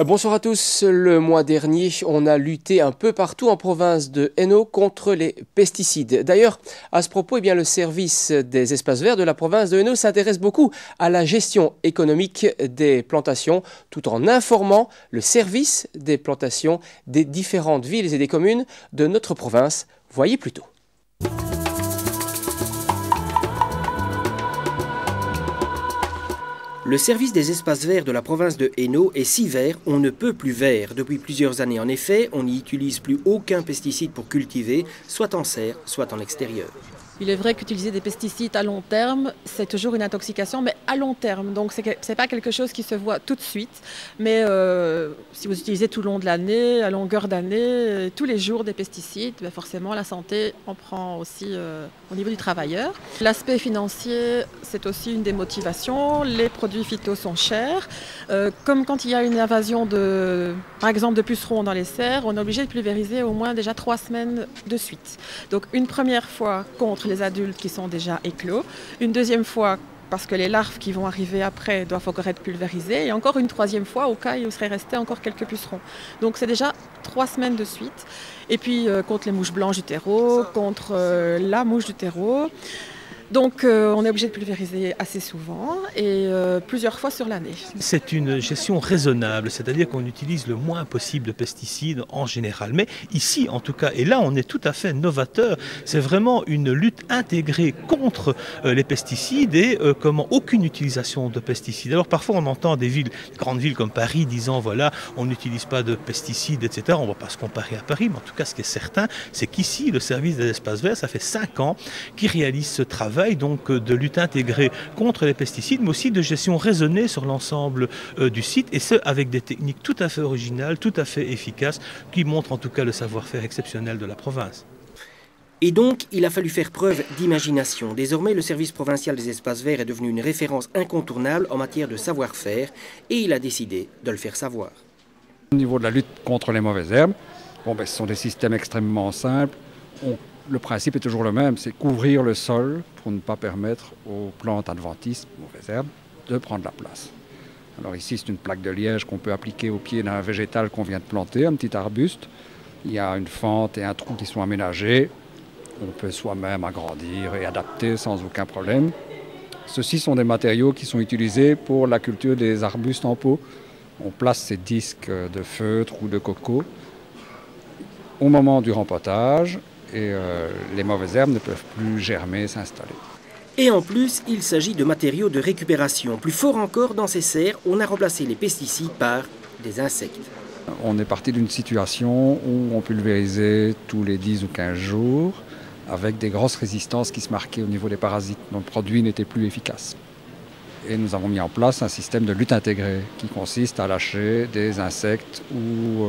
Bonsoir à tous. Le mois dernier, on a lutté un peu partout en province de Hainaut contre les pesticides. D'ailleurs, à ce propos, le service des espaces verts de la province de Hainaut s'intéresse beaucoup à la gestion économique des plantations, tout en informant le service des plantations des différentes villes et des communes de notre province. Voyez plutôt. Le service des espaces verts de la province de Hainaut est si vert, on ne peut plus vert. Depuis plusieurs années, en effet, on n'y utilise plus aucun pesticide pour cultiver, soit en serre, soit en extérieur. Il est vrai qu'utiliser des pesticides à long terme, c'est toujours une intoxication, mais à long terme. Donc, ce n'est pas quelque chose qui se voit tout de suite. Mais si vous utilisez tout le long de l'année, à longueur d'année, tous les jours des pesticides, forcément, la santé en prend aussi au niveau du travailleur. L'aspect financier, c'est aussi une des motivations. Les produits phyto sont chers. Comme quand il y a une invasion, par exemple, de pucerons dans les serres, on est obligé de pulvériser au moins déjà 3 semaines de suite. Donc, une première fois contre les adultes qui sont déjà éclos, une deuxième fois parce que les larves qui vont arriver après doivent encore être pulvérisées, et encore une troisième fois au cas où il serait resté encore quelques pucerons. Donc c'est déjà 3 semaines de suite. Et puis contre les mouches blanches du terreau, contre la mouche du terreau. Donc on est obligé de pulvériser assez souvent et plusieurs fois sur l'année. C'est une gestion raisonnable, c'est-à-dire qu'on utilise le moins possible de pesticides en général. Mais ici, en tout cas, et là on est tout à fait novateur, c'est vraiment une lutte intégrée contre les pesticides et comment aucune utilisation de pesticides. Alors parfois on entend des grandes villes comme Paris disant voilà, on n'utilise pas de pesticides, etc. On ne va pas se comparer à Paris, mais en tout cas ce qui est certain, c'est qu'ici, le service des espaces verts, ça fait 5 ans qu'il réalise ce travail donc de lutte intégrée contre les pesticides, mais aussi de gestion raisonnée sur l'ensemble du site, et ce avec des techniques tout à fait originales, tout à fait efficaces, qui montrent en tout cas le savoir-faire exceptionnel de la province. Et donc, il a fallu faire preuve d'imagination. Désormais, le service provincial des espaces verts est devenu une référence incontournable en matière de savoir-faire, et il a décidé de le faire savoir. Au niveau de la lutte contre les mauvaises herbes, ce sont des systèmes extrêmement simples. Le principe est toujours le même, c'est couvrir le sol pour ne pas permettre aux plantes adventices, mauvaises herbes, de prendre la place. Alors ici, c'est une plaque de liège qu'on peut appliquer au pied d'un végétal qu'on vient de planter, un petit arbuste. Il y a une fente et un trou qui sont aménagés. On peut soi-même agrandir et adapter sans aucun problème. Ceux-ci sont des matériaux qui sont utilisés pour la culture des arbustes en pot. On place ces disques de feutre ou de coco au moment du rempotage. Et les mauvaises herbes ne peuvent plus germer, s'installer. Et en plus, il s'agit de matériaux de récupération. Plus fort encore, dans ces serres, on a remplacé les pesticides par des insectes. On est parti d'une situation où on pulvérisait tous les 10 ou 15 jours avec des grosses résistances qui se marquaient au niveau des parasites. Donc le produit n'était plus efficace. Et nous avons mis en place un système de lutte intégrée qui consiste à lâcher des insectes ou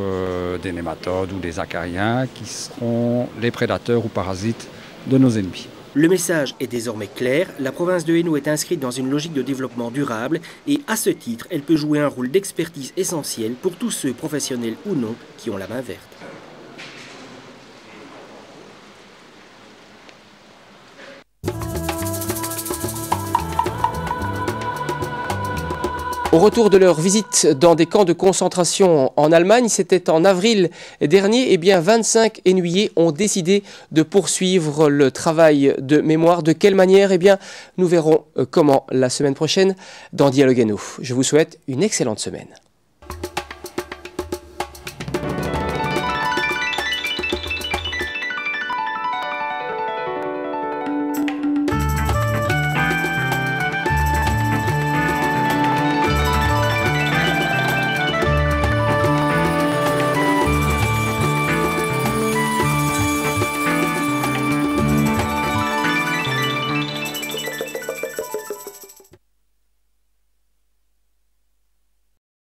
des nématodes ou des acariens qui seront les prédateurs ou parasites de nos ennemis. Le message est désormais clair, la province de Hainaut est inscrite dans une logique de développement durable et à ce titre, elle peut jouer un rôle d'expertise essentiel pour tous ceux, professionnels ou non, qui ont la main verte. Au retour de leur visite dans des camps de concentration en Allemagne, c'était en avril dernier, 25 Hainautiers ont décidé de poursuivre le travail de mémoire. De quelle manière? Nous verrons comment la semaine prochaine dans Dialogue Hainaut. Je vous souhaite une excellente semaine.